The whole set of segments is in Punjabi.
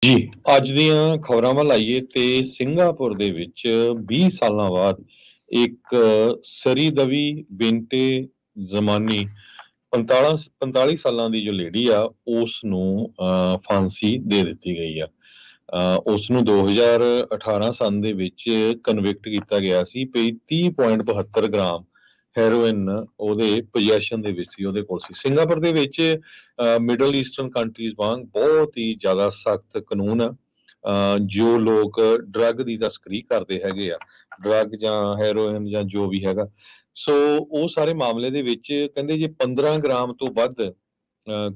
ਜੀ, ਅੱਜ ਦੀਆਂ ਖਬਰਾਂ ਵੱਲ ਆਈਏ ਤੇ ਸਿੰਗਾਪੁਰ ਦੇ ਵਿੱਚ 20 ਸਾਲਾਂ ਬਾਅਦ ਇੱਕ ਸਰੀ ਦਵੀ ਬਿੰਟੇ ਜ਼ਮਾਨੀ 45 ਸਾਲਾਂ ਦੀ ਜੋ ਲੇਡੀ ਆ ਉਸ ਨੂੰ ਫਾਂਸੀ ਦੇ ਦਿੱਤੀ ਗਈ ਆ। ਉਸ ਨੂੰ 2018 ਸੰਨ ਦੇ ਵਿੱਚ ਕਨਵਿਕਟ ਕੀਤਾ ਗਿਆ ਸੀ ਵੀ 30.72 ਗ੍ਰਾਮ ਹੈਰੋਇਨ ਉਹਦੇ ਪੋਜੈਸ਼ਨ ਦੇ ਵਿੱਚ ਸੀ, ਉਹਦੇ ਕੋਲ ਸੀ। ਸਿੰਗਾਪੁਰ ਦੇ ਵਿੱਚ ਮਿਡਲ ਈਸਟਰਨ ਕੰਟਰੀਜ਼ ਵਾਂਗ ਬਹੁਤ ਹੀ ਜ਼ਿਆਦਾ ਸਖਤ ਕਾਨੂੰਨ ਆ। ਜੋ ਲੋਕ ਡਰੱਗ ਦੀ ਤਸਕਰੀ ਕਰਦੇ ਹੈਗੇ ਆ, ਡਰੱਗ ਜਾਂ ਹੈਰੋਇਨ ਜਾਂ ਜੋ ਵੀ ਹੈਗਾ, ਸੋ ਉਹ ਸਾਰੇ ਮਾਮਲੇ ਦੇ ਵਿੱਚ ਕਹਿੰਦੇ ਜੇ 15 ਗ੍ਰਾਮ ਤੋਂ ਵੱਧ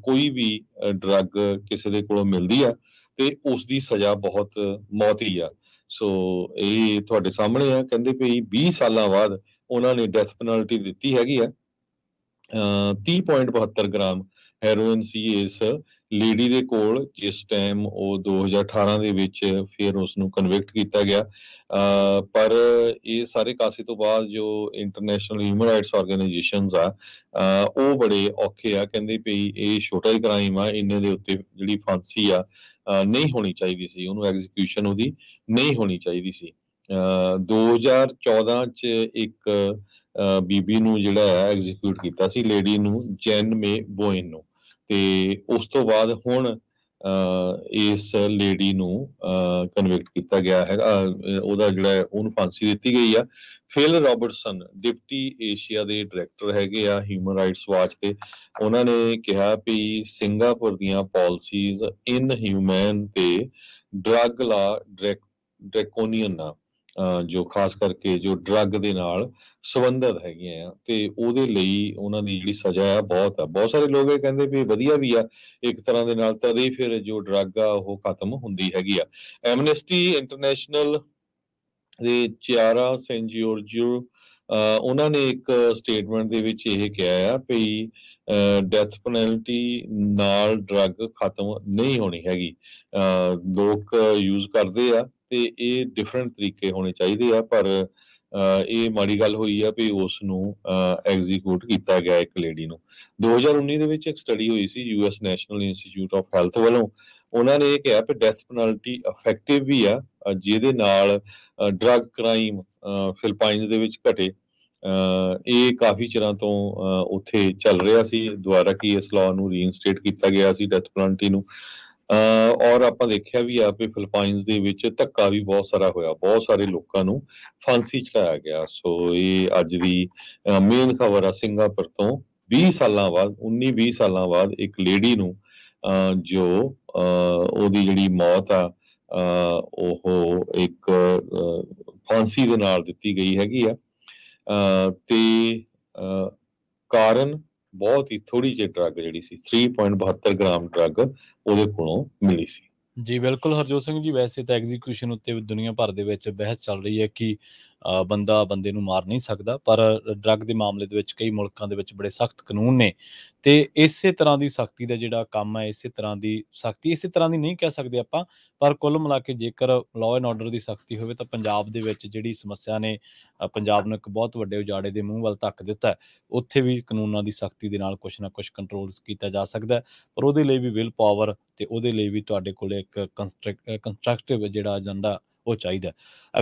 ਕੋਈ ਵੀ ਡਰੱਗ ਕਿਸੇ ਦੇ ਕੋਲੋਂ ਮਿਲਦੀ ਆ ਤੇ ਉਸ ਦੀ ਸਜ਼ਾ ਬਹੁਤ ਮੌਤ ਹੀ ਆ। ਸੋ ਇਹ ਤੁਹਾਡੇ ਸਾਹਮਣੇ ਆ, ਕਹਿੰਦੇ ਵੀ 20 ਸਾਲਾਂ ਬਾਅਦ ਉਹਨਾਂ ਨੇ ਡੈਥ ਪੈਨਲਟੀ ਦਿੱਤੀ ਹੈਗੀ ਆ। 30.72 ਗ੍ਰਾਮ ਹੈਰੋਇਨ ਸੀ ਇਸ ਲੇਡੀ ਦੇ ਕੋਲ ਜਿਸ ਟਾਈਮ ਉਹ 2018 ਦੇ ਵਿੱਚ ਫਿਰ ਉਸ ਨੂੰ ਕਨਵਿਕਟ ਕੀਤਾ ਗਿਆ। ਪਰ ਇਹ ਸਾਰੇ ਕਾਸੇ ਤੋਂ ਬਾਅਦ ਜੋ ਇੰਟਰਨੈਸ਼ਨਲ ਹਿਊਮਨ ਰਾਈਟਸ ਆਰਗੇਨਾਈਜੇਸ਼ਨਸ ਆ, ਉਹ ਬੜੇ ਔਖੇ ਆ, ਕਹਿੰਦੇ ਵੀ ਇਹ ਛੋਟਾ ਹੀ ਕ੍ਰਾਈਮ ਆ, ਇਹਨਾਂ ਦੇ ਉੱਤੇ ਜਿਹੜੀ ਫਾਂਸੀ ਆ ਨਹੀਂ ਹੋਣੀ ਚਾਹੀਦੀ ਸੀ, ਉਹਨੂੰ ਐਗਜ਼ੀਕਿਊਸ਼ਨ ਉਹਦੀ ਨਹੀਂ ਹੋਣੀ ਚਾਹੀਦੀ ਸੀ। 2014 ਚ ਇੱਕ ਬੀਬੀ ਨੂੰ ਜਿਹੜਾ ਹੈ ਐਗਜ਼ੀਕਿਊਟ ਕੀਤਾ ਸੀ, ਲੇਡੀ ਨੂੰ, ਜੈਨ ਮੇ ਬੋਇਨ ਨੂੰ, ਤੇ ਉਸ ਤੋਂ ਬਾਅਦ ਹੁਣ ਇਸ ਲੇਡੀ ਨੂੰ ਕਨਵਿਕਟ ਕੀਤਾ ਗਿਆ ਹੈਗਾ। ਉਹਦਾ ਜਿਹੜਾ ਉਹਨੂੰ ਫਾਂਸੀ ਦਿੱਤੀ ਗਈ ਆ। ਫਿਲ ਰੋਬਰਟਸਨ ਡਿਪਟੀ ਏਸ਼ੀਆ ਦੇ ਡਾਇਰੈਕਟਰ ਹੈਗੇ ਆ ਹਿਊਮਨ ਰਾਈਟਸ ਵਾਚ ਤੇ, ਉਹਨਾਂ ਨੇ ਕਿਹਾ ਵੀ ਸਿੰਗਾਪੁਰ ਦੀਆਂ ਪਾਲਿਸੀਜ਼ ਇਨਹਿਊਮਨ ਤੇ ਡਰੱਗ ਲਾ ਡਰੈਕੋਨੀਅਨ ਆ, ਜੋ ਖਾਸ ਕਰਕੇ ਜੋ ਡਰੱਗ ਦੇ ਨਾਲ ਸੰਬੰਧਿਤ ਹੈਗੀਆਂ ਆ, ਤੇ ਉਹਦੇ ਲਈ ਉਹਨਾਂ ਦੀ ਜਿਹੜੀ ਸਜ਼ਾ ਆ ਬਹੁਤ ਆ। ਬਹੁਤ ਸਾਰੇ ਲੋਕ ਇਹ ਕਹਿੰਦੇ ਵੀ ਵਧੀਆ ਵੀ ਆ ਇੱਕ ਤਰ੍ਹਾਂ ਦੇ ਨਾਲ, ਤਦੇ ਫਿਰ ਜੋ ਡਰੱਗ ਆ ਉਹ ਖਤਮ ਹੁੰਦੀ ਹੈਗੀ ਆ। ਐਮਨੈਸਟੀ ਇੰਟਰਨੈਸ਼ਨਲ ਦੇ ਚਿਆਰਾ ਸੈਂਜੀਓਰਜੀਓ ਉਹਨਾਂ ਨੇ ਇੱਕ ਸਟੇਟਮੈਂਟ ਦੇ ਵਿੱਚ ਇਹ ਕਿਹਾ ਆ ਵੀ ਡੈਥ ਪੈਨਲਟੀ ਨਾਲ ਡਰੱਗ ਖਤਮ ਨਹੀਂ ਹੋਣੀ ਹੈਗੀ। ਲੋਕ ਯੂਜ਼ ਕਰਦੇ ਆ ਤੇ ਇਹ ਡਿਫਰੈਂਟ ਤਰੀਕੇ ਹੋਣੇ ਚਾਹੀਦੇ ਆ, ਪਰ ਇਹ ਮਾੜੀ ਗੱਲ ਹੋਈ ਆ ਵੀ ਉਸ ਨੂੰ ਐਗਜ਼ੀਕਿਊਟ ਕੀਤਾ ਗਿਆ ਇੱਕ ਲੇਡੀ ਨੂੰ। 2019 ਦੇ ਵਿੱਚ ਇੱਕ ਸਟੱਡੀ ਹੋਈ ਸੀ US National Institute of Health ਵੱਲੋਂ, ਉਹਨਾਂ ਨੇ ਇਹ ਕਿਹਾ ਵੀ ਡੈਥ ਪੈਨਲਟੀ ਇਫੈਕਟਿਵ ਵੀ ਆ, ਜਿਹਦੇ ਨਾਲ ਡਰੱਗ ਕ੍ਰਾਈਮ ਫਿਲਪਾਈਨਸ ਦੇ ਵਿੱਚ ਘਟੇ। ਇਹ ਕਾਫੀ ਚਿਰਾਂ ਤੋਂ ਉੱਥੇ ਚੱਲ ਰਿਹਾ ਸੀ, ਦੁਬਾਰਾ ਕੀ ਇਸ ਲਾਅ ਨੂੰ ਰੀਇਨਸਟੇਟ ਕੀਤਾ ਗਿਆ ਸੀ ਡੈਥ ਪੈਨਲਟੀ ਨੂੰ। ਔਰ ਆਪਾਂ ਦੇਖਿਆ ਵੀ ਆ ਵੀ ਫਿਲਪਾਈਨਸ ਦੇ ਵਿੱਚ ਧੱਕਾ ਵੀ ਬਹੁਤ ਸਾਰਾ ਹੋਇਆ, ਬਹੁਤ ਸਾਰੇ ਲੋਕਾਂ ਨੂੰ ਫਾਂਸੀ ਚੜਾਇਆ ਗਿਆ। ਸੋ ਇਹ ਅੱਜ ਦੀ ਮੇਨ ਖਬਰ ਆ ਸਿੰਗਾਪੁਰ ਤੋਂ 20 ਸਾਲਾਂ ਬਾਅਦ, 19-20 ਸਾਲਾਂ ਬਾਅਦ ਇੱਕ ਲੇਡੀ ਨੂੰ ਜੋ ਉਹਦੀ ਜਿਹੜੀ ਮੌਤ ਆ ਉਹ ਇੱਕ ਫਾਂਸੀ ਦੇ ਨਾਲ ਦਿੱਤੀ ਗਈ ਹੈਗੀ ਆ। ਤੇ ਕਾਰਨ ਬਹੁਤ ਹੀ ਥੋੜੀ ਜਿਹੀ ਡਰੱਗ ਜਿਹੜੀ ਸੀ, 3.72 ਗ੍ਰਾਮ ਡਰੱਗ ਉਹਦੇ ਕੋਲੋਂ ਮਿਲੀ ਸੀ। ਜੀ ਬਿਲਕੁਲ ਹਰਜੋਤ ਸਿੰਘ ਜੀ, ਵੈਸੇ ਤਾਂ ਐਗਜ਼ੀਕਿਊਸ਼ਨ ਉੱਤੇ ਦੁਨੀਆ ਭਰ ਦੇ ਵਿੱਚ ਬਹਿਸ ਚੱਲ ਰਹੀ ਹੈ ਕਿ ਬੰਦਾ ਬੰਦੇ ਨੂੰ ਮਾਰ ਨਹੀਂ ਸਕਦਾ, ਪਰ ਡਰੱਗ ਦੇ ਮਾਮਲੇ ਦੇ ਵਿੱਚ ਕਈ ਮੁਲਕਾਂ ਦੇ ਵਿੱਚ ਬੜੇ ਸਖਤ ਕਾਨੂੰਨ ਨੇ, ਤੇ ਇਸੇ ਤਰ੍ਹਾਂ ਦੀ ਸਖਤੀ ਦਾ ਜਿਹੜਾ ਕੰਮ ਹੈ, ਇਸੇ ਤਰ੍ਹਾਂ ਦੀ ਸਖਤੀ, ਇਸੇ ਤਰ੍ਹਾਂ ਦੀ ਨਹੀਂ ਕਹਿ ਸਕਦੇ ਆਪਾਂ, ਪਰ ਕੁੱਲ ਮਿਲਾ ਕੇ ਜੇਕਰ ਲਾਅ ਐਂਡ ਆਰਡਰ ਦੀ ਸਖਤੀ ਹੋਵੇ ਤਾਂ ਪੰਜਾਬ ਦੇ ਵਿੱਚ ਜਿਹੜੀ ਸਮੱਸਿਆ ਨੇ ਪੰਜਾਬ ਨੂੰ ਇੱਕ ਬਹੁਤ ਵੱਡੇ ਉਜਾੜੇ ਦੇ ਮੂੰਹ ਵੱਲ ਧੱਕ ਦਿੱਤਾ ਹੈ। ਉੱਥੇ ਵੀ ਕਾਨੂੰਨਾਂ ਦੀ ਸਖਤੀ ਦੇ ਨਾਲ ਕੁਛ ਨਾ ਕੁਛ ਕੰਟਰੋਲਸ ਕੀਤਾ ਜਾ ਸਕਦਾ ਹੈ, ਪਰ ਉਹਦੇ ਲਈ ਵੀ ਵਿਲ ਪਾਵਰ ਤੇ ਉਹਦੇ ਲਈ ਵੀ ਤੁਹਾਡੇ ਕੋਲ ਇੱਕ ਕੰਸਟਰਕਟਿਵ ਜਿਹੜਾ ਏਜੰਡਾ ਉਹ ਚਾਹੀਦਾ।